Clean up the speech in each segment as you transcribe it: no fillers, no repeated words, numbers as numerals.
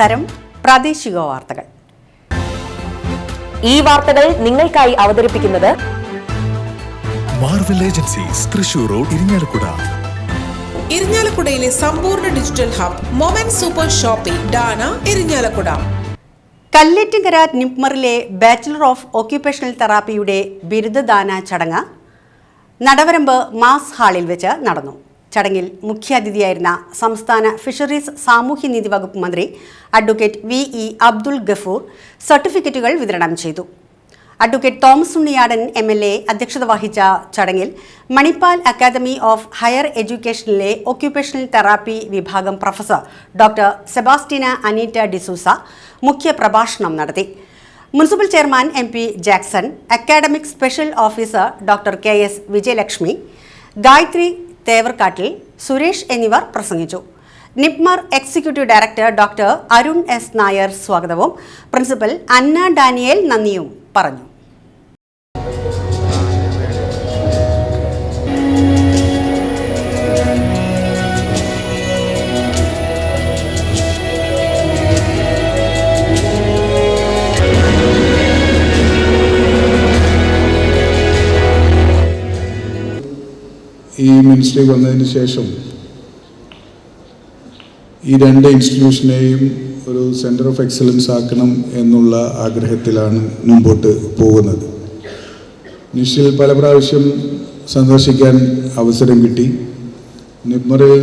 നമസ്കാരം. പ്രാദേശിക വാർത്തകൾ. ഈ വാർത്തകൾ നിങ്ങൾക്കായി അവതരിപ്പിക്കുന്നത് Marvel agencies, Thrissur road, Irinjalakuda. ഇരിങ്ങാലക്കുടയിലെ സമ്പൂർണ്ണ digital hub moment super shopping ഡാന, ഇരിങ്ങാലക്കുട. കല്ലേറ്റിങ്കര നിപ്മറിലെ ബാച്ചിലർ ഓഫ് ഓക്യുപേഷണൽ തെറാപ്പിയുടെ ബിരുദദാന ചടങ്ങ് നടവരമ്പ് മാസ് ഹാളിൽ വെച്ച് നടന്നു. ചടങ്ങിൽ മുഖ്യാതിഥിയായിരുന്ന സംസ്ഥാന ഫിഷറീസ് സാമൂഹ്യനീതി വകുപ്പ് മന്ത്രി അഡ്വക്കേറ്റ് VE അബ്ദുൾ ഗഫൂർ സർട്ടിഫിക്കറ്റുകൾ വിതരണം ചെയ്തു. അഡ്വക്കേറ്റ് തോമസ് ഉണ്ണിയാടൻ MLA അധ്യക്ഷത വഹിച്ച ചടങ്ങിൽ മണിപ്പാൽ അക്കാദമി ഓഫ് ഹയർ എഡ്യൂക്കേഷനിലെ ഓക്യുപേഷണൽ തെറാപ്പി വിഭാഗം പ്രൊഫസർ ഡോക്ടർ സെബാസ്റ്റ്യന അനീറ്റ ഡിസൂസ മുഖ്യ പ്രഭാഷണം നടത്തി. Municipal chairman MP Jackson, academic special officer doctor KS Vijayalakshmi, Gayathri Thevarkattil, Suresh എന്നിവർ പ്രസംഗിച്ചു. NIPMR executive director doctor Arun S Nair സ്വാഗതവും പ്രിൻസിപ്പൽ അന്ന ഡാനിയേൽ നന്ദിയും പറഞ്ഞു. ഈ മിനിസ്ട്രി വന്നതിന് ശേഷം ഈ രണ്ട് ഇൻസ്റ്റിറ്റ്യൂഷനെയും ഒരു സെൻറ്റർ ഓഫ് എക്സലൻസ് ആക്കണം എന്നുള്ള ആഗ്രഹത്തിലാണ് മുമ്പോട്ട് പോകുന്നത്. നിശ്ചയിൽ പല പ്രാവശ്യം സന്ദർശിക്കാൻ അവസരം കിട്ടി. നിപ്മറിൽ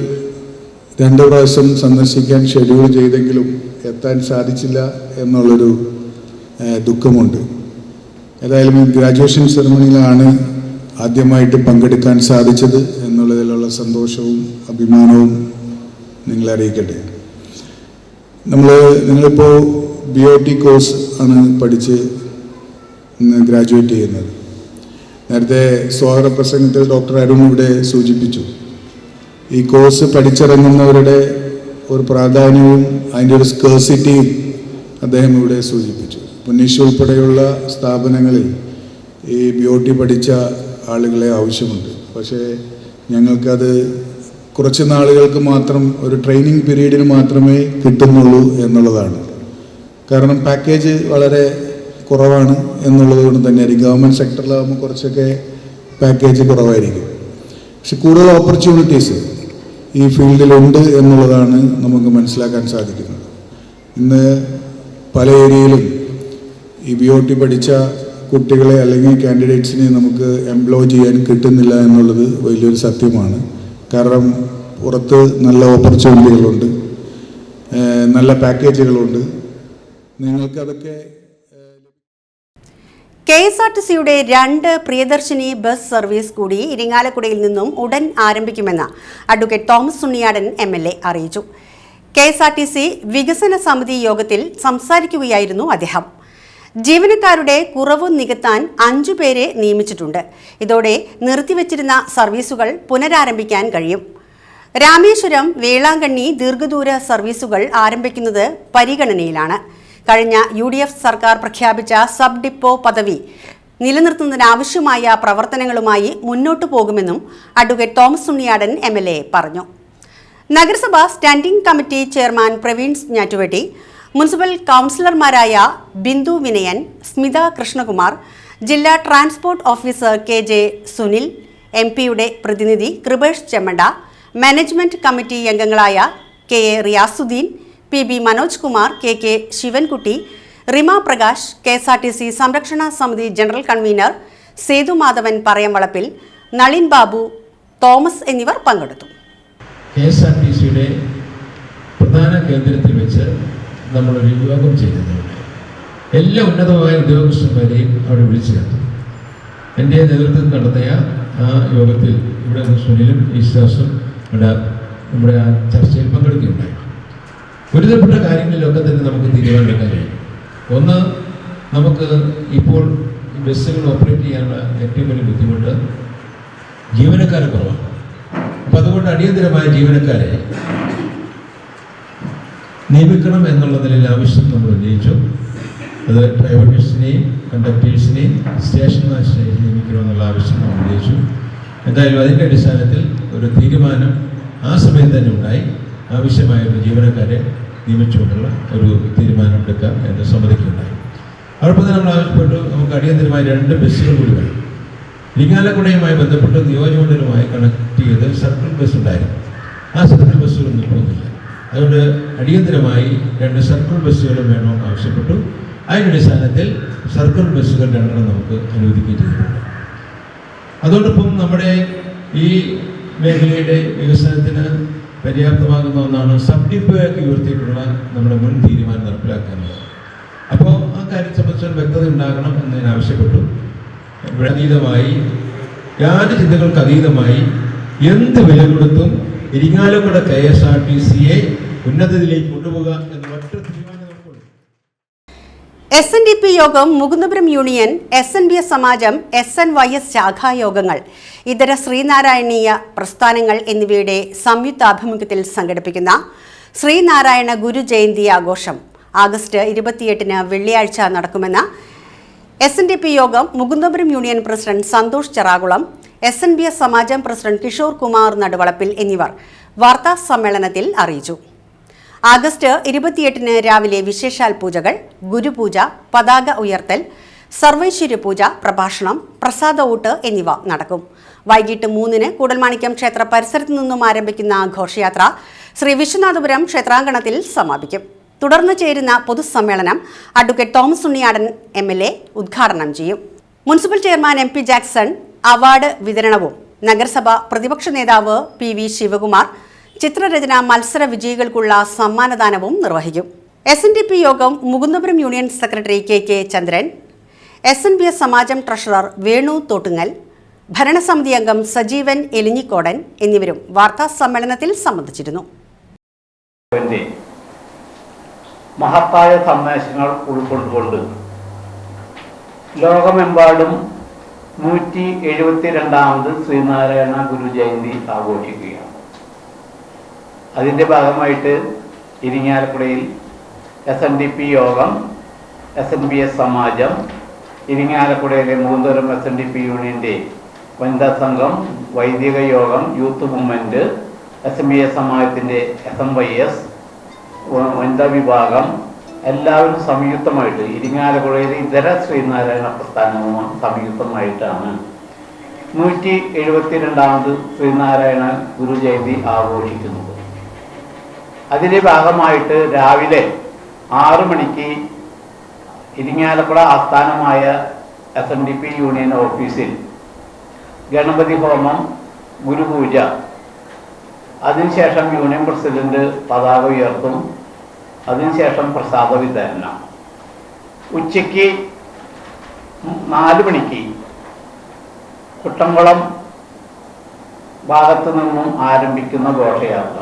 2 പ്രാവശ്യം സന്ദർശിക്കാൻ ഷെഡ്യൂൾ ചെയ്തെങ്കിലും എത്താൻ സാധിച്ചില്ല എന്നുള്ളൊരു ദുഃഖമുണ്ട്. ഏതായാലും ഈ ഗ്രാജുവേഷൻ സെറമണിയിലാണ് ആദ്യമായിട്ട് പങ്കെടുക്കാൻ സാധിച്ചത് എന്നുള്ളതിലുള്ള സന്തോഷവും അഭിമാനവും നിങ്ങളെ അറിയിക്കട്ടെ. നിങ്ങളിപ്പോൾ BOT കോഴ്സ് ആണ് പഠിച്ച് ഗ്രാജുവേറ്റ് ചെയ്യുന്നത്. നേരത്തെ സ്വാഗത പ്രസംഗത്തിൽ ഡോക്ടർ അരുൺ ഇവിടെ സൂചിപ്പിച്ചു. ഈ കോഴ്സ് പഠിച്ചിറങ്ങുന്നവരുടെ ഒരു പ്രാധാന്യവും അതിൻ്റെ ഒരു സ്കേഴ്സിറ്റിയും അദ്ദേഹം ഇവിടെ സൂചിപ്പിച്ചു. പുന്നീഷ് ഉൾപ്പെടെയുള്ള സ്ഥാപനങ്ങളിൽ ഈ BOT പഠിച്ച ആളുകളെ ആവശ്യമുണ്ട്. പക്ഷേ ഞങ്ങൾക്കത് കുറച്ച് നാളുകൾക്ക് മാത്രം, ഒരു ട്രെയിനിങ് പീരീഡിന് മാത്രമേ കിട്ടുന്നുള്ളൂ എന്നുള്ളതാണ്. കാരണം പാക്കേജ് വളരെ കുറവാണ് എന്നുള്ളത് കൊണ്ട് തന്നെയായിരിക്കും. ഗവൺമെൻറ് സെക്ടറിലാകുമ്പോൾ കുറച്ചൊക്കെ പാക്കേജ് കുറവായിരിക്കും. പക്ഷെ കൂടുതൽ ഓപ്പർച്യൂണിറ്റീസ് ഈ ഫീൽഡിലുണ്ട് എന്നുള്ളതാണ് നമുക്ക് മനസ്സിലാക്കാൻ സാധിക്കുന്നത്. ഇന്ന് പല ഏരിയയിലും ഈ BOT പഠിച്ച കുട്ടികളെ അല്ലെങ്കിൽ കാൻഡിഡേറ്റ്സിനെ നമുക്ക് എംപ്ലോയ് ചെയ്യാൻ കിട്ടുന്നില്ല എന്നുള്ളത് വലിയൊരു സത്യമാണ്. കാരണം പുറത്ത് നല്ല ഓപ്പർച്യൂണിറ്റികളുണ്ട്, നല്ല പാക്കേജുകളുണ്ട്. നിങ്ങൾക്കതൊക്കെ KSRTCയുടെ 2 പ്രിയദർശിനി ബസ് സർവീസ് കൂടി ഇരിങ്ങാലക്കുടയിൽ നിന്നും ഉടൻ ആരംഭിക്കുമെന്ന് അഡ്വക്കേറ്റ് തോമസ് ഉണ്ണിയാടൻ MLA അറിയിച്ചു. KSRTC വികസന സമിതി യോഗത്തിൽ സംസാരിക്കുകയായിരുന്നു അദ്ദേഹം. ജീവനക്കാരുടെ കുറവ് നികത്താൻ 5 പേരെ നിയമിച്ചിട്ടുണ്ട്. ഇതോടെ നിർത്തിവച്ചിരുന്ന സർവീസുകൾ പുനരാരംഭിക്കാൻ കഴിയും. രാമേശ്വരം, വേളാങ്കണ്ണി ദീർഘദൂര സർവീസുകൾ ആരംഭിക്കുന്നത് പരിഗണനയിലാണ്. കഴിഞ്ഞ UDF സർക്കാർ പ്രഖ്യാപിച്ച സബ് ഡിപ്പോ പദവി നിലനിർത്തുന്നതിനാവശ്യമായ പ്രവർത്തനങ്ങളുമായി മുന്നോട്ടു പോകുമെന്നും അഡ്വക്കേറ്റ് തോമസ് ഉണ്ണിയാടൻ MLA പറഞ്ഞു. നഗരസഭ standing committee chairman Praveen Njattuvetti, municipal കൗൺസിലർമാരായ ബിന്ദു വിനയൻ, സ്മിത കൃഷ്ണകുമാർ, ജില്ലാ ട്രാൻസ്പോർട്ട് ഓഫീസർ KJ സുനിൽ, MP-യുടെ പ്രതിനിധി കൃപേഷ് ചെമ്മണ്ട, മാനേജ്മെന്റ് കമ്മിറ്റി അംഗങ്ങളായ KA Riyasuddeen, PB Manoj Kumar, KK Sivankutty, Rima Prakash, KSRTC സംരക്ഷണ സമിതി general convener Sethu Madhavan Parayamvalappil, Nalin Babu, Thomas എന്നിവർ പങ്കെടുത്തു. KSRTCയുടെ പ്രധാന കേന്ദ്രത്തിൽ വെച്ച് നമ്മളൊരു യോഗം ചെയ്തതുകൊണ്ട് എല്ലാ ഉന്നതമായ ഉദ്യോഗസ്ഥന്മാരെയും അവിടെ വിളിച്ചു ചേർത്തു. എൻ്റെ നേതൃത്വത്തിൽ നടത്തിയ ആ യോഗത്തിൽ ഇവിടെ സുനിലും ഈശ്വാസും നമ്മുടെ ആ ചർച്ചയിൽ പങ്കെടുക്കുകയുണ്ടായി. ഒരുതരപ്പെട്ട കാര്യങ്ങളിലൊക്കെ തന്നെ നമുക്ക് തീരുമാനമെടുക്കാൻ കഴിയും. ഒന്ന്, നമുക്ക് ഇപ്പോൾ ഈ ബസ്സുകൾ ഓപ്പറേറ്റ് ചെയ്യാനുള്ള ഏറ്റവും വലിയ ബുദ്ധിമുട്ട് ജീവനക്കാരെ കുറവാണ്. അപ്പം അതുകൊണ്ട് അടിയന്തരമായ ജീവനക്കാരെ നിയമിക്കണം എന്നുള്ളതിൽ ആവശ്യം നമ്മൾ ഉന്നയിച്ചു. അത് ഡ്രൈവേഴ്സിനെയും കണ്ടക്ടേഴ്സിനെയും സ്റ്റേഷൻ മാസ്റ്റേഴ്സിനെയും നിയമിക്കണമെന്നുള്ള ആവശ്യം നമ്മൾ ഉന്നയിച്ചു. എന്തായാലും അതിൻ്റെ അടിസ്ഥാനത്തിൽ ഒരു തീരുമാനം ആ സമയത്ത് തന്നെ ഉണ്ടായി. ആവശ്യമായൊരു ജീവനക്കാരെ നിയമിച്ചുകൊണ്ടുള്ള ഒരു തീരുമാനമെടുക്കാൻ എന്ന് സമ്മതിക്കുകയുണ്ടായി. അതോടൊപ്പം തന്നെ നമ്മൾ ആവശ്യപ്പെട്ടു നമുക്ക് അടിയന്തരമായി 2 ബസ്സുകൾ കൂടി വേണം. ഇരിങ്ങാലക്കുടയുമായി ബന്ധപ്പെട്ട് നിയോജകമണ്ഡലവുമായി കണക്ട് ചെയ്ത് സർക്കിൾ ബസ് ഉണ്ടായിരുന്നു. ആ സർക്കിൾ ബസ്സുകളൊന്നും പോകുന്നില്ല. അതുകൊണ്ട് അടിയന്തരമായി 2 സർക്കിൾ ബസ്സുകളും വേണമെന്ന് ആവശ്യപ്പെട്ടു. അതിനടിസ്ഥാനത്തിൽ സർക്കിൾ ബസ്സുകൾ 2 നമുക്ക് അനുവദിക്കുകയും ചെയ്തിട്ടുണ്ട്. അതോടൊപ്പം നമ്മുടെ ഈ മേഖലയുടെ വികസനത്തിന് പര്യാപ്തമാകുന്ന ഒന്നാണ് സബ് ഡിപ്പോയൊക്കെ ഉയർത്തിയിട്ടുള്ള നമ്മുടെ മുൻ തീരുമാനം നടപ്പിലാക്കാനുള്ളത്. അപ്പോൾ ആ കാര്യം സംബന്ധിച്ച് വ്യക്തത ഉണ്ടാകണം എന്ന് ഞാൻ ആവശ്യപ്പെട്ടു. ഇവിടെ അതീതമായി യാതൊരു ചിന്തകൾക്ക് അതീതമായി എന്ത് വില കൊടുത്തും ഇരിങ്ങാലക്കുട KSRTCയെ ഉന്നതത്തിലേക്ക് കൊണ്ടുപോകുക എന്ന ഒറ്റ തീരുമാനം നമുക്കുണ്ട്. SNDP യോഗം, മുകുന്ദപുരം യൂണിയൻ, SNBS സമാജം, SNYS ശാഖായോഗങ്ങൾ, ഇതര ശ്രീനാരായണീയ പ്രസ്ഥാനങ്ങൾ എന്നിവയുടെ സംയുക്താഭിമുഖ്യത്തിൽ സംഘടിപ്പിക്കുന്ന ശ്രീനാരായണ ഗുരു ജയന്തി ആഘോഷം ആഗസ്റ്റ് 28 വെള്ളിയാഴ്ച നടക്കുമെന്ന് SNDP യോഗം, Mukundapuram union president Santhosh Cherakulam, SNBS സമാജം പ്രസിഡന്റ് കിഷോർ കുമാർ നടുവളപ്പിൽ എന്നിവർ വാർത്താ സമ്മേളനത്തിൽ അറിയിച്ചു. ആഗസ്റ്റ് 28 രാവിലെ വിശേഷാൽ പൂജകൾ, ഗുരുപൂജ, പതാക ഉയർത്തൽ, സർവൈശ്വര്യ പൂജ, പ്രഭാഷണം, പ്രസാദ ഊട്ട് എന്നിവ നടക്കും. വൈകിട്ട് 3 കൂടൽമാണിക്യം ക്ഷേത്ര പരിസരത്തു നിന്നും ആരംഭിക്കുന്ന ഘോഷയാത്ര ശ്രീ വിശ്വനാഥപുരം ക്ഷേത്രാങ്കണത്തിൽ സമാപിക്കും. തുടർന്ന് ചേരുന്ന പൊതുസമ്മേളനം അഡ്വക്കേറ്റ് തോമസ് ഉണ്ണിയാടൻ MLA ഉദ്ഘാടനം ചെയ്യും. Municipal chairman MP Jackson award വിതരണവും നഗരസഭ പ്രതിപക്ഷ നേതാവ് PV ശിവകുമാർ ചിത്രരചന മത്സര വിജയികൾക്കുള്ള സമ്മാനദാനവും നിർവഹിക്കും. SNDP യോഗം, മുകുന്ദപുരം യൂണിയൻ സെക്രട്ടറി KK ചന്ദ്രൻ, SNBS സമാജം ട്രഷറർ വേണു തോട്ടുങ്ങൽ, ഭരണസമിതി അംഗം സജീവൻ എലിഞ്ഞിക്കോടൻ എന്നിവരും വാർത്താ സമ്മേളനത്തിൽ സംബന്ധിച്ചിരുന്നു. മഹത്തായ സന്ദേശങ്ങൾ ഉൾക്കൊണ്ടുകൊണ്ട് ലോകമെമ്പാടും 172ാമത് ശ്രീനാരായണ ഗുരു ജയന്തി ആഘോഷിക്കുകയാണ്. അതിൻ്റെ ഭാഗമായിട്ട് ഇരിങ്ങാലക്കുടയിൽ SNDP യോഗം, SNBS സമാജം, ഇരിങ്ങാലക്കുടയിലെ മുകുന്ദപുരം SNDP യൂണിയൻ്റെ വനിതാ സംഘം, വൈദിക യോഗം, യൂത്ത് മൂവ്മെൻറ്റ്, SNBS സമാജത്തിൻ്റെ SNYS വനിതാ വിഭാഗം എല്ലാവരും സംയുക്തമായിട്ട് ഇരിങ്ങാലക്കുടയിലെ ഇതര ശ്രീനാരായണ പ്രസ്ഥാനവും സംയുക്തമായിട്ടാണ് 172ാമത് ശ്രീനാരായണ ഗുരു ജയന്തി ആഘോഷിക്കുന്നത്. അതിൻ്റെ ഭാഗമായിട്ട് രാവിലെ 6 മണിക്ക് ഇരിങ്ങാലക്കുട ആസ്ഥാനമായ SNDP യൂണിയൻ ഓഫീസിൽ ഗണപതി ഹോമം, ഗുരുപൂജ, അതിനുശേഷം യൂണിയൻ പ്രസിഡന്റ് പതാക ഉയർത്തും. അതിനുശേഷം പ്രസാദ വിതരണം. ഉച്ചയ്ക്ക് 4 മണിക്ക് കുട്ടംകുളം ഭാഗത്തു നിന്നും ആരംഭിക്കുന്ന ഘോഷയാത്ര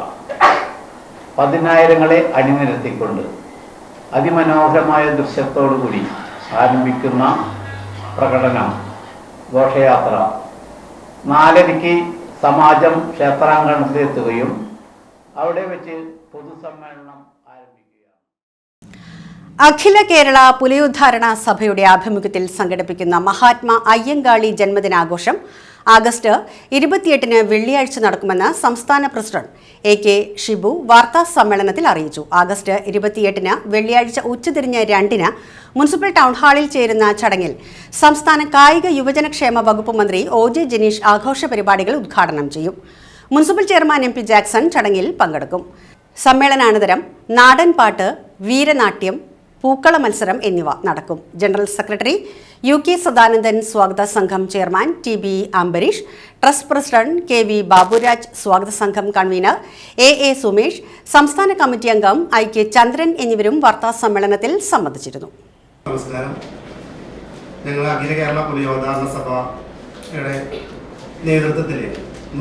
10,000ങ്ങളെ അണിനിരത്തിക്കൊണ്ട് അതിമനോഹരമായ ദൃശ്യത്തോടുകൂടി ആരംഭിക്കുന്ന പ്രകടനം, ഘോഷയാത്ര 4:30 സമാജം ക്ഷേത്രാങ്കണത്തിലെത്തുകയും അവിടെ വെച്ച് പൊതുസമ്മേളനം ആരംഭിക്കുകയാണ്. അഖില കേരള പുലയുദ്ധാരണ സഭയുടെ ആഭിമുഖ്യത്തിൽ സംഘടിപ്പിക്കുന്ന മഹാത്മാ അയ്യങ്കാളി ജന്മദിനാഘോഷം ആഗസ്റ്റ് 28 വെള്ളിയാഴ്ച നടക്കുമെന്ന് സംസ്ഥാന പ്രസിഡന്റ് AK ഷിബു വാർത്താ സമ്മേളനത്തിൽ അറിയിച്ചു. ആഗസ്റ്റ് 28 വെള്ളിയാഴ്ച ഉച്ചതിരിഞ്ഞ് 2 മുനിസിപ്പൽ ടൗൺ ഹാളിൽ ചേരുന്ന ചടങ്ങിൽ സംസ്ഥാന കായിക യുവജനക്ഷേമ വകുപ്പ് മന്ത്രി OJ ജനീഷ് ആഘോഷ പരിപാടികൾ ഉദ്ഘാടനം ചെയ്യും. മുനിസിപ്പൽ ചെയർമാൻ MP ജാക്സൺ ചടങ്ങിൽ പങ്കെടുക്കും. സമ്മേളനാനന്തരം നാടൻ പാട്ട്, വീരനാട്യം, പൂക്കള മത്സരം എന്നിവ നടക്കും. ജനറൽ സെക്രട്ടറി UK സദാനന്ദൻ, സ്വാഗത സംഘം chairman TB Ambareesh, trust president KV Baburaj, സ്വാഗത സംഘം കൺവീനർ AA സുമേഷ്, സംസ്ഥാന കമ്മിറ്റി അംഗം IK ചന്ദ്രൻ എന്നിവരും വാർത്താ സമ്മേളനത്തിൽ സംബന്ധിച്ചിരുന്നു. നമസ്കാരം. ഞങ്ങൾ അഖില കേരള പുലയോദ്ധാരണ സഭയുടെ നേതൃത്വത്തിൽ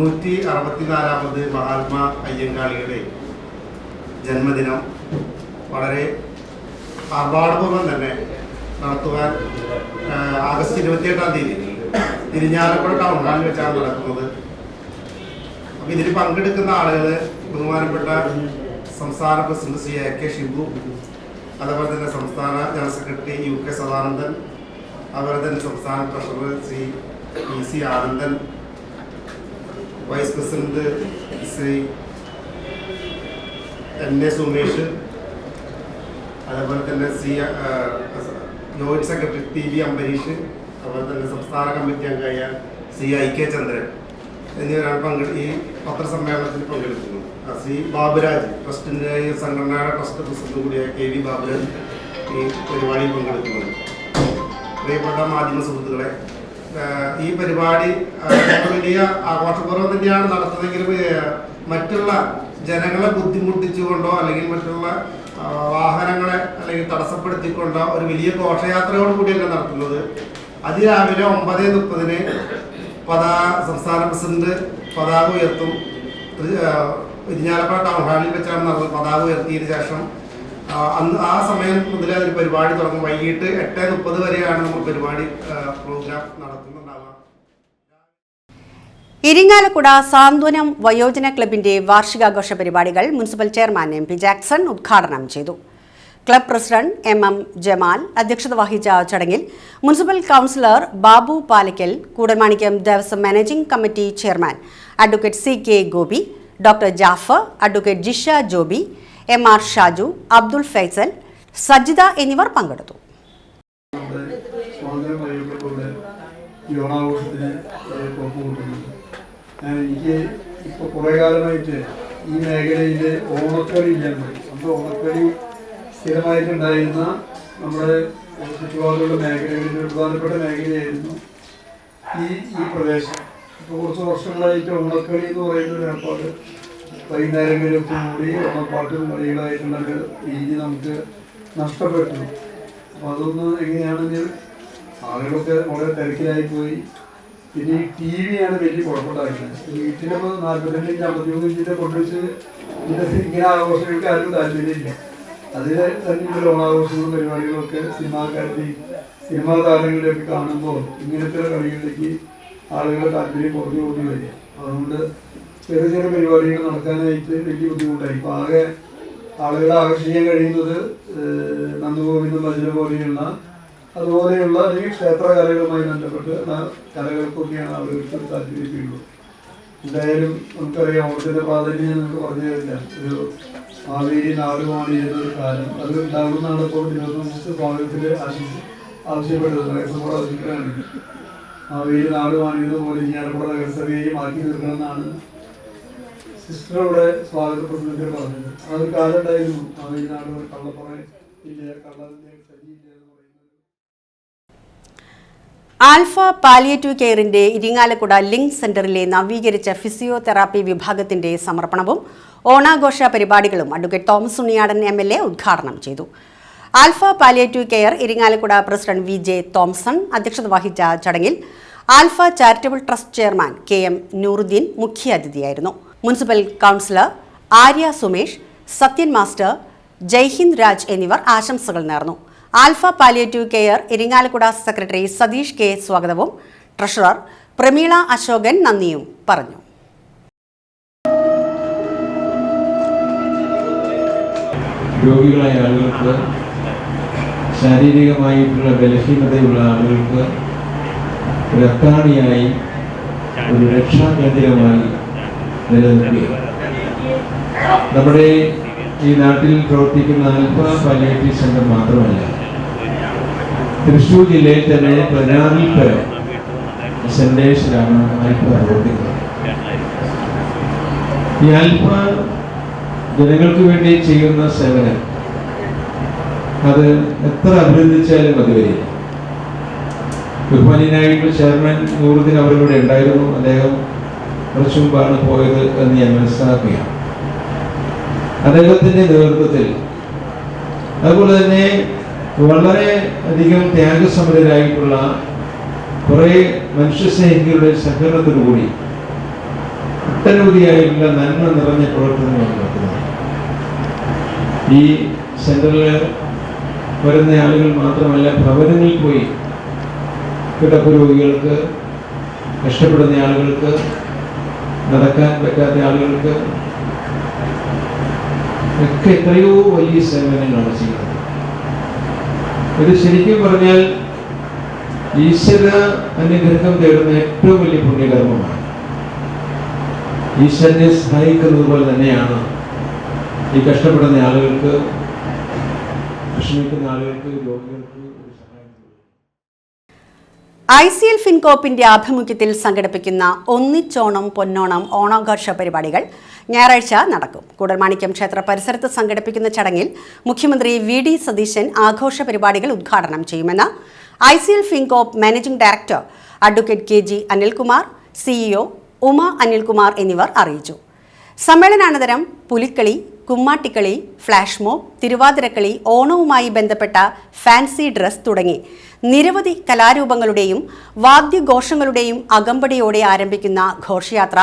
164ാമത് മഹാത്മാ അയ്യങ്കാളിയുടെ ജന്മദിനം വളരെ ആർഭാടപൂർവ്വം തന്നെ നടത്തുവാൻ ആഗസ്റ്റ് 28-ാം തീയതി ഇരിഞ്ഞാലക്കുട ടൗൺ ഹാളിൽ വെച്ചാണ് നടക്കുന്നത്. അപ്പോൾ ഇതിൽ പങ്കെടുക്കുന്ന ആളുകൾ ബഹുമാനപ്പെട്ട സംസ്ഥാന പ്രസിഡന്റ് ശ്രീ AK ഷിബു, അതുപോലെ തന്നെ സംസ്ഥാന ജനറൽ സെക്രട്ടറി UK സദാനന്ദൻ, അതുപോലെ തന്നെ സംസ്ഥാന treasurer Shri PC Anandan, vice president Shri NA Sumesh, അതേപോലെ തന്നെ ജോയിന്റ് സെക്രട്ടറി TV അംബരീഷ്, അതുപോലെ തന്നെ സംസ്ഥാന കമ്മിറ്റി അംഗമായ IK ചന്ദ്രൻ എന്നിവരാണ് ഈ പത്രസമ്മേളനത്തിൽ പങ്കെടുക്കുന്നത്. ബാബുരാജ് ട്രസ്റ്റിൻ്റെ സംഘടനയുടെ ട്രസ്റ്റ് പ്രസിഡന്റ് കൂടിയായ KV ബാബുരാജ് ഈ പരിപാടിയിൽ പങ്കെടുക്കുന്നത്. പ്രിയപ്പെട്ട മാധ്യമ സുഹൃത്തുക്കളെ, ഈ പരിപാടി വലിയ ആഘോഷപൂർവ്വം തന്നെയാണ് നടത്തുന്നതെങ്കിലും മറ്റുള്ള ജനങ്ങളെ ബുദ്ധിമുട്ടിച്ചുകൊണ്ടോ അല്ലെങ്കിൽ മറ്റുള്ള വാഹനങ്ങളെ അല്ലെങ്കിൽ തടസ്സപ്പെടുത്തിക്കൊണ്ടോ ഒരു വലിയ ഘോഷയാത്രയോട് കൂടിയല്ല നടത്തുന്നത്. അതിരാവിലെ 9:30 സംസ്ഥാന പ്രസിഡന്റ് പതാക ഉയർത്തും. ഇരിഞ്ഞാലക്കുട ടൗൺ ഹാളിൽ വെച്ചാണ് നടന്നത്. പതാക ഉയർത്തിയതിനു ശേഷം ആ സമയം മുതൽ അതിന് പരിപാടി തുടങ്ങും. വൈകിട്ട് 8:30 വരെയാണ് നമ്മൾ പരിപാടി പ്രോഗ്രാം നടത്തുന്നുണ്ടാവുക. ഇരിങ്ങാലക്കുട സാന്ത്വനം വയോജന ക്ലബിന്റെ വാർഷികാഘോഷ പരിപാടികൾ മുനിസിപ്പൽ ചെയർമാൻ MP ജാക്സൺ ഉദ്ഘാടനം ചെയ്തു. ക്ലബ് പ്രസിഡന്റ് MM ജമാൽ അധ്യക്ഷത വഹിച്ച ചടങ്ങിൽ municipal councillor Babu Palakkal, Koodalmanikyam Devaswom managing committee chairman advocate CK Gopi, doctor Jaffar, advocate Jisha Joby, MR Shaju, Abdul Faisal, Sajida എന്നിവർ പങ്കെടുത്തു. എനിക്ക് ഇപ്പോൾ കുറേ കാലമായിട്ട് ഈ മേഖലയിൽ ഓണക്കളി ഇല്ലാണ്ട് നമ്മുടെ ഓണക്കളി സ്ഥിരമായിട്ടുണ്ടായിരുന്ന നമ്മുടെ ചുറ്റുപാടുള്ള മേഖലകളിൽ ഒരു പ്രധാനപ്പെട്ട മേഖലയായിരുന്നു ഈ പ്രദേശം. ഇപ്പോൾ കുറച്ച് വർഷങ്ങളായിട്ട് ഓണക്കളി എന്ന് പറയുന്ന ഒരു ഏർപ്പാട് വൈകുന്നേരങ്ങളിലൊക്കെ കൂടി ഓണപ്പാട്ടും കളികളായിട്ടുള്ള രീതി നമുക്ക് നഷ്ടപ്പെട്ടു. അപ്പോൾ അതൊന്ന് എങ്ങനെയാണെങ്കിൽ ആളുകളൊക്കെ വളരെ തിരക്കിലായിപ്പോയി. പിന്നെ ഈ TV ആണ് വലിയ കുഴപ്പമുണ്ടായിരുന്നത്. വീട്ടിലിപ്പോൾ 42 53 ഇഞ്ചിൻ്റെ കൊണ്ടുവച്ച് ഇങ്ങനെ ആഘോഷങ്ങൾക്ക് ആർക്കും താല്പര്യമില്ല. അതിൽ തന്നെ ഓണാഘോഷങ്ങളും പരിപാടികളൊക്കെ സിനിമാ താരങ്ങളിലൊക്കെ കാണുമ്പോൾ ഇങ്ങനത്തെ കളികളിലേക്ക് ആളുകളുടെ താല്പര്യം കുറഞ്ഞു വരിക. അതുകൊണ്ട് ചെറിയ ചെറിയ പരിപാടികൾ നടക്കാനായിട്ട് വലിയ ബുദ്ധിമുട്ടായി. ഇപ്പോൾ ആകെ ആളുകളെ ആകർഷിക്കാൻ കഴിയുന്നത് നന്ദഗോവിന്ദം ഭജന പോലെയുള്ള അതുപോലെയുള്ള അല്ലെങ്കിൽ ക്ഷേത്ര കലകളുമായി ബന്ധപ്പെട്ട് കലകൾക്കൊക്കെയാണ് ആളുകൾക്ക് താല്പര്യമുള്ളൂ. എന്തായാലും നമുക്കറിയാം ഓണത്തിൻ്റെ പ്രാധാന്യം നമുക്ക് പറഞ്ഞു തരില്ല. ഒരു മാവേലി നാടുവാണി എന്നൊരു കാലം അത് ഉണ്ടാകുന്നതാണ് ഇപ്പോൾ തിരുവനന്തപുരത്ത് സ്വാഗതത്തിൽ ആവശ്യപ്പെട്ടത്. നഗരസഭ ആവശ്യപ്പെടാനുണ്ട്. മാവേലി നാടുവാണിയത് പോലെ ഇരിഞ്ഞാലക്കുട നഗരസഭയെയും ആക്കി തീർക്കണമെന്നാണ് സിസ്റ്ററുടെ സ്വാഗത പ്രസംഗത്തിൽ പറഞ്ഞത്. അതൊരു കാലം ഉണ്ടായിരുന്നു. മാവേലി നാട് കള്ളപ്പുറ ഇല്ല, കള്ളതിൻ്റെ സജിയില്ല. ആൽഫ പാലിയേറ്റീവ് കെയറിന്റെ ഇരിങ്ങാലക്കുട ലിങ്ക് സെന്ററിലെ നവീകരിച്ച ഫിസിയോതെറാപ്പി വിഭാഗത്തിന്റെ സമർപ്പണവും ഓണാഘോഷ പരിപാടികളും അഡ്വക്കേറ്റ് തോമസ് ഉണ്ണിയാടൻ MLA ഉദ്ഘാടനം ചെയ്തു. Alpha palliative care Irinjalakuda president VJ Thomson അധ്യക്ഷത വഹിച്ച ചടങ്ങിൽ Alpha charitable trust chairman KM Nooruddeen മുഖ്യാതിഥിയായിരുന്നു. Municipal councillor Arya Sumesh, Sathyan master, Jaihind Raj എന്നിവർ ആശംസകൾ നേർന്നു. Alpha palliative care Irinjalakuda secretary Satheesh K സ്വാഗതവും ട്രഷറർ പ്രമീള അശോകൻ നന്ദിയും പറഞ്ഞു. രോഗികളായ ആളുകൾക്ക്, ശാരീരികമായിട്ടുള്ള ബലഹീനതയുള്ള ആളുകൾക്ക് ഒരു അത്താണിയായി, ഒരു രക്ഷാകേന്ദ്രമായി നിലനിൽക്കുക. നമ്മുടെ ഈ നാട്ടിൽ പ്രവർത്തിക്കുന്ന ആൽഫ പാലിയേറ്റീവ് സെന്റർ മാത്രമല്ല, തൃശ്ശൂർ ജില്ലയിൽ തന്നെ 16 സെന്റേഴ്സിലാണ് ആൽഫ പ്രവർത്തിക്കുന്നത്. ഈ ആൽഫ ജനങ്ങൾക്ക് വേണ്ടി ചെയ്യുന്ന സേവനം അത് എത്ര അഭിനന്ദിച്ചാലും മതി വരില്ല. ബഹുമാന്യനായിട്ടുള്ള ചെയർമാൻ നൂറുദ്ദീൻ അവരിവിടെ ഉണ്ടായിരുന്നു. അദ്ദേഹം കുറച്ചു മുമ്പാണ് പോയത് എന്ന് ഞാൻ മനസ്സിലാക്കുകയാണ്. അദ്ദേഹത്തിൻ്റെ നേതൃത്വത്തിൽ അതുപോലെ തന്നെ വളരെ അധികം ത്യാഗസമരരായിട്ടുള്ള കുറേ മനുഷ്യസ്നേഹികളുടെ സഹകരണത്തോടുകൂടി ഒട്ടനവധിയായിട്ടുള്ള നന്മ നിറഞ്ഞ പ്രവർത്തനങ്ങൾ നടത്തുന്നത്. ഈ സെന്ററിൽ വരുന്ന ആളുകൾ മാത്രമല്ല, ഭവനങ്ങളിൽ പോയി കിടപ്പ് രോഗികൾക്ക്, കഷ്ടപ്പെടുന്ന ആളുകൾക്ക്, നടക്കാൻ പറ്റാത്ത ആളുകൾക്ക് ഒക്കെ എത്രയോ വലിയ സേവനങ്ങളാണ് ചെയ്യുന്നത്. ഇത് ശരിക്കും പറഞ്ഞാൽ ഈശ്വര അനുഗ്രഹം തേടുന്ന ഏറ്റവും വലിയ പുണ്യകർമ്മമാണ്. ഈശ്വരനെ സഹായിക്കുന്നത് പോലെ തന്നെയാണ് ഈ കഷ്ടപ്പെടുന്ന ആളുകൾക്ക് വിഷമിക്കുന്ന ആളുകൾക്ക്, രോഗികൾക്ക് ഒരു സഹായം. ICL ഫിൻകോപ്പിന്റെ ആഭിമുഖ്യത്തിൽ സംഘടിപ്പിക്കുന്ന ഒന്നിച്ചോണം പൊന്നോണം ഓണാഘോഷ പരിപാടികൾ ഞായറാഴ്ച നടക്കും. കൂടൽമാണിക്യം ക്ഷേത്ര പരിസരത്ത് സംഘടിപ്പിക്കുന്ന ചടങ്ങിൽ മുഖ്യമന്ത്രി VD സതീശൻ ആഘോഷ പരിപാടികൾ ഉദ്ഘാടനം ചെയ്യുമെന്ന് ICL Fincorp managing director advocate KG Anilkumar, CEO Uma Anilkumar എന്നിവർ അറിയിച്ചു. സമ്മേളനാനന്തരം പുലിക്കളി, കുമ്മാട്ടിക്കളി, ഫ്ലാഷ് മോബ്, തിരുവാതിരക്കളി, ഓണവുമായി ബന്ധപ്പെട്ട ഫാൻസി ഡ്രസ് തുടങ്ങി നിരവധി കലാരൂപങ്ങളുടെയും വാദ്യഘോഷങ്ങളുടെയും അകമ്പടിയോടെ ആരംഭിക്കുന്ന ഘോഷയാത്ര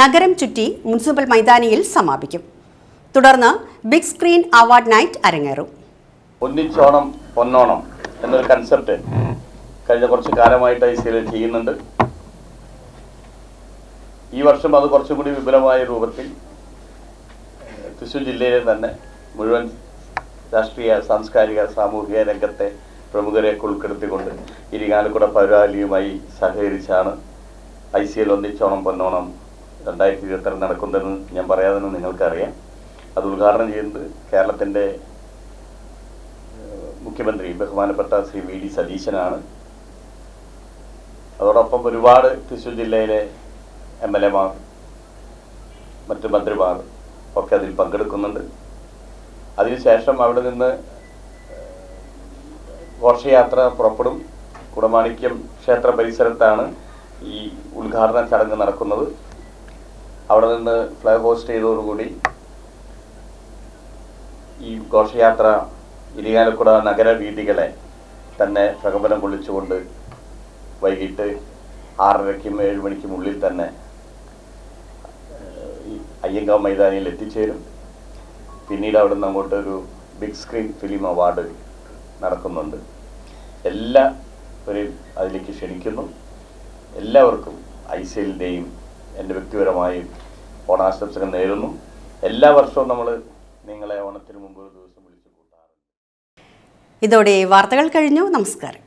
നഗരം ചുറ്റി മുനിസിപ്പൽ മൈതാനിയിൽ സമാപിക്കും. തുടർന്ന് ബിഗ് സ്ക്രീൻ അവാർഡ് നൈറ്റ് അരങ്ങേറും. ഒന്നിച്ചോണം പൊന്നോണം എന്നൊരു കൺസെപ്റ്റ് കഴിഞ്ഞ കുറച്ച് കാലമായിട്ട് ICL ചെയ്യുന്നുണ്ട്. ഈ വർഷം അത് കുറച്ചും കൂടി വിപുലമായ രൂപത്തിൽ തൃശ്ശൂർ ജില്ലയിലെ തന്നെ മുഴുവൻ രാഷ്ട്രീയ, സാംസ്കാരിക, സാമൂഹിക രംഗത്തെ പ്രമുഖരെയൊക്കെ ഉൾപ്പെടുത്തിക്കൊണ്ട് ഇരിങ്ങാലക്കുട പൗരാലിയുമായി സഹകരിച്ചാണ് ICL ഒന്നിച്ചോണം പൊന്നോണം 2022 നടക്കുന്നതെന്ന് ഞാൻ പറയാതെന്ന് നിങ്ങൾക്കറിയാം. അത് ഉദ്ഘാടനം ചെയ്യുന്നത് കേരളത്തിൻ്റെ മുഖ്യമന്ത്രി ബഹുമാനപ്പെട്ട ശ്രീ VD സതീശനാണ്. അതോടൊപ്പം ഒരുപാട് തൃശ്ശൂർ ജില്ലയിലെ MLA-മാർ, മറ്റ് മന്ത്രിമാർ ഒക്കെ അതിൽ പങ്കെടുക്കുന്നുണ്ട്. അതിനുശേഷം അവിടെ നിന്ന് ഘോഷയാത്ര പുറപ്പെടും. കുടമാണിക്യം ക്ഷേത്ര പരിസരത്താണ് ഈ ഉദ്ഘാടന ചടങ്ങ് നടക്കുന്നത്. അവിടെ നിന്ന് ഫ്ലാഗ് ഹോസ്റ്റ് ചെയ്തതോടുകൂടി ഈ ഘോഷയാത്ര ഇരിങ്ങാലക്കുട നഗര വീഥികളെ തന്നെ പ്രകമ്പനം കൊള്ളിച്ചുകൊണ്ട് വൈകിട്ട് 6:30-ക്കും 7 മണിക്കും ഉള്ളിൽ തന്നെ അയ്യങ്കാവ് മൈതാനിയിൽ എത്തിച്ചേരും. പിന്നീട് അവിടെ നിന്ന് അങ്ങോട്ട് ഒരു ബിഗ് സ്ക്രീൻ ഫിലിം അവാർഡ് നടക്കുന്നുണ്ട്. എല്ലാവരെയും അതിലേക്ക് ക്ഷണിക്കുന്നു. എല്ലാവർക്കും ICLൻ്റെയും എൻ്റെ വ്യക്തിപരമായും ഓണാശംസകൾ നേരുന്നു. എല്ലാ വർഷവും നമ്മൾ നിങ്ങളെ ഓണത്തിന് മുമ്പ് ഒരു ദിവസം വിളിച്ചു കൂട്ടാറുണ്ട്. ഇതോടെ വാർത്തകൾ കഴിഞ്ഞു. നമസ്കാരം.